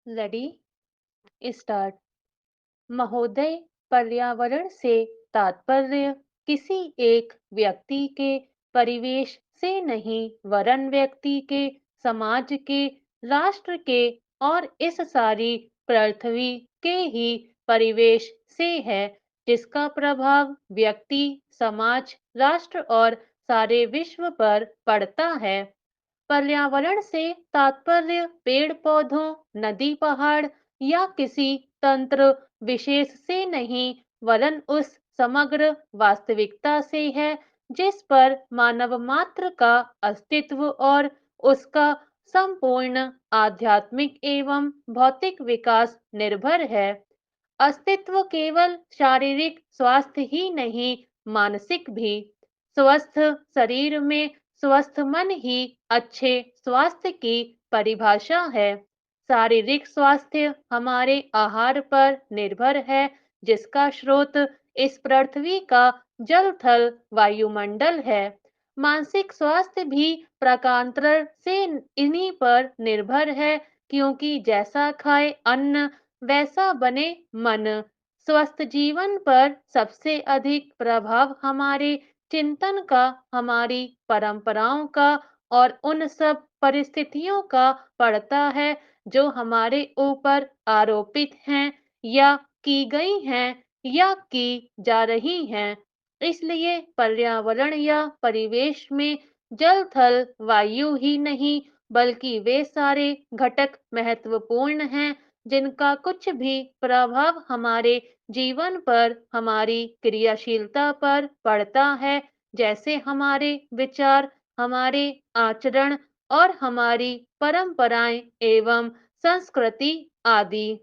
Ready start. महोदय, पर्यावरण से तात्पर्य किसी एक व्यक्ति के परिवेश से नहीं वरन व्यक्ति के, समाज के, राष्ट्र के और इस सारी पृथ्वी के ही परिवेश से है, जिसका प्रभाव व्यक्ति, समाज, राष्ट्र और सारे विश्व पर पड़ता है। पर्यावरण से तात्पर्य पेड़ पौधों, नदी पहाड़ या किसी तंत्र विशेष से नहीं वरन उस समग्र वास्तविकता से है जिस पर मानव मात्र का अस्तित्व और उसका संपूर्ण आध्यात्मिक एवं भौतिक विकास निर्भर है। अस्तित्व केवल शारीरिक स्वास्थ्य ही नहीं, मानसिक भी। स्वस्थ शरीर में स्वस्थ मन ही अच्छे स्वास्थ्य की परिभाषा है। शारीरिक स्वास्थ्य हमारे आहार पर निर्भर है, जिसका स्रोत इस पृथ्वी का जल थल वायुमंडल है। मानसिक स्वास्थ्य भी प्रकारांतर से इन्हीं पर निर्भर है, क्योंकि जैसा खाए अन्न वैसा बने मन। स्वस्थ जीवन पर सबसे अधिक प्रभाव हमारे चिंतन का, हमारी परंपराओं का और उन सब परिस्थितियों का पड़ता है जो हमारे ऊपर आरोपित हैं या की गई हैं या की जा रही हैं। इसलिए पर्यावरण या परिवेश में जल थल वायु ही नहीं बल्कि वे सारे घटक महत्वपूर्ण हैं जिनका कुछ भी प्रभाव हमारे जीवन पर, हमारी क्रियाशीलता पर पड़ता है, जैसे हमारे विचार, हमारे आचरण और हमारी परंपराएं एवं संस्कृति आदि।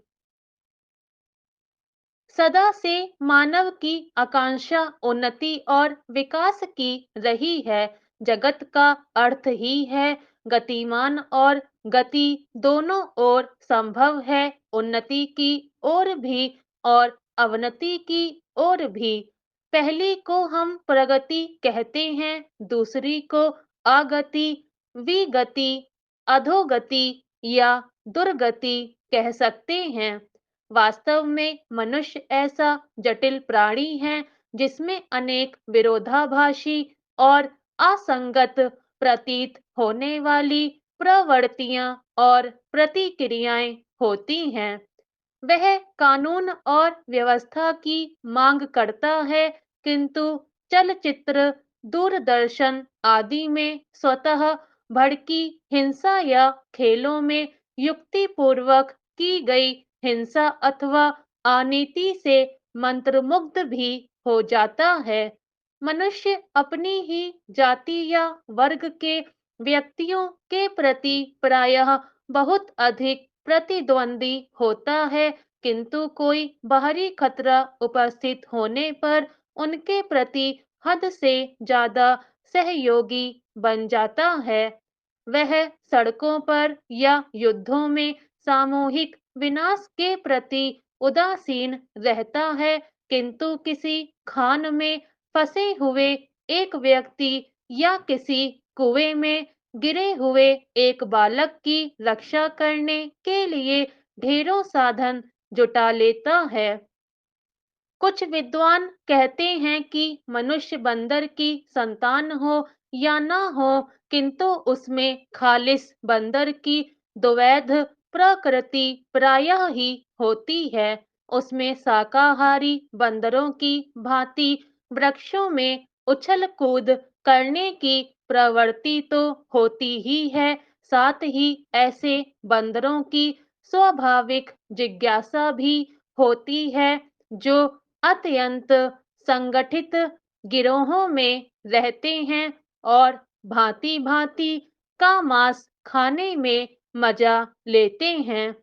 सदा से मानव की आकांक्षा उन्नति और विकास की रही है। जगत का अर्थ ही है गतिमान और गति दोनों ओर संभव है, उन्नति की ओर भी और अवनति की ओर भी। पहली को हम प्रगति कहते हैं, दूसरी को आगति, विगति, अधोगति या दुर्गति कह सकते हैं। वास्तव में मनुष्य ऐसा जटिल प्राणी है जिसमें अनेक विरोधाभासी और असंगत प्रतीत होने वाली प्रवृत्तियां और प्रतिक्रियाएं होती हैं। वह कानून और व्यवस्था की मांग करता है, किंतु चलचित्र, दूरदर्शन आदि में स्वतः भड़की हिंसा या खेलों में युक्तिपूर्वक की गई हिंसा अथवा अनीति से मंत्रमुग्ध भी हो जाता है। मनुष्य अपनी ही जाति या वर्ग के व्यक्तियों के प्रति प्रायः बहुत अधिक प्रतिद्वंदी होता है, किंतु कोई बाहरी खतरा उपस्थित होने पर उनके प्रति हद से ज्यादा सहयोगी बन जाता है। वह सड़कों पर या युद्धों में सामूहिक विनाश के प्रति उदासीन रहता है, किंतु किसी खान में फंसे हुए एक व्यक्ति या किसी कुएं में गिरे हुए एक बालक की रक्षा करने के लिए ढेरों साधन जुटा लेता है। कुछ विद्वान कहते हैं कि मनुष्य बंदर की संतान हो या ना हो, किंतु उसमें खालिस बंदर की द्वैध प्रकृति प्रायः ही होती है। उसमें शाकाहारी बंदरों की भांति वृक्षों में उछल कूद करने की प्रवृत्ति तो होती ही है, साथ ही ऐसे बंदरों की स्वाभाविक जिज्ञासा भी होती है जो अत्यंत संगठित गिरोहों में रहते हैं और भांति-भांति का मांस खाने में मजा लेते हैं।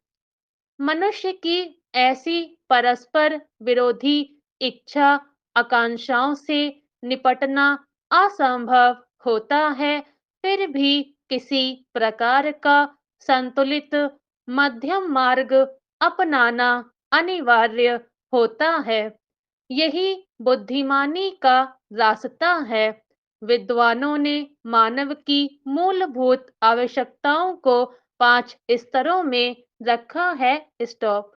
मनुष्य की ऐसी परस्पर विरोधी इच्छा आकांक्षाओं से निपटना असंभव होता है, फिर भी किसी प्रकार का संतुलित मध्यम मार्ग अपनाना अनिवार्य होता है। यही बुद्धिमानी का रास्ता है। विद्वानों ने मानव की मूलभूत आवश्यकताओं को 5 स्तरों में रखा है। स्टॉप।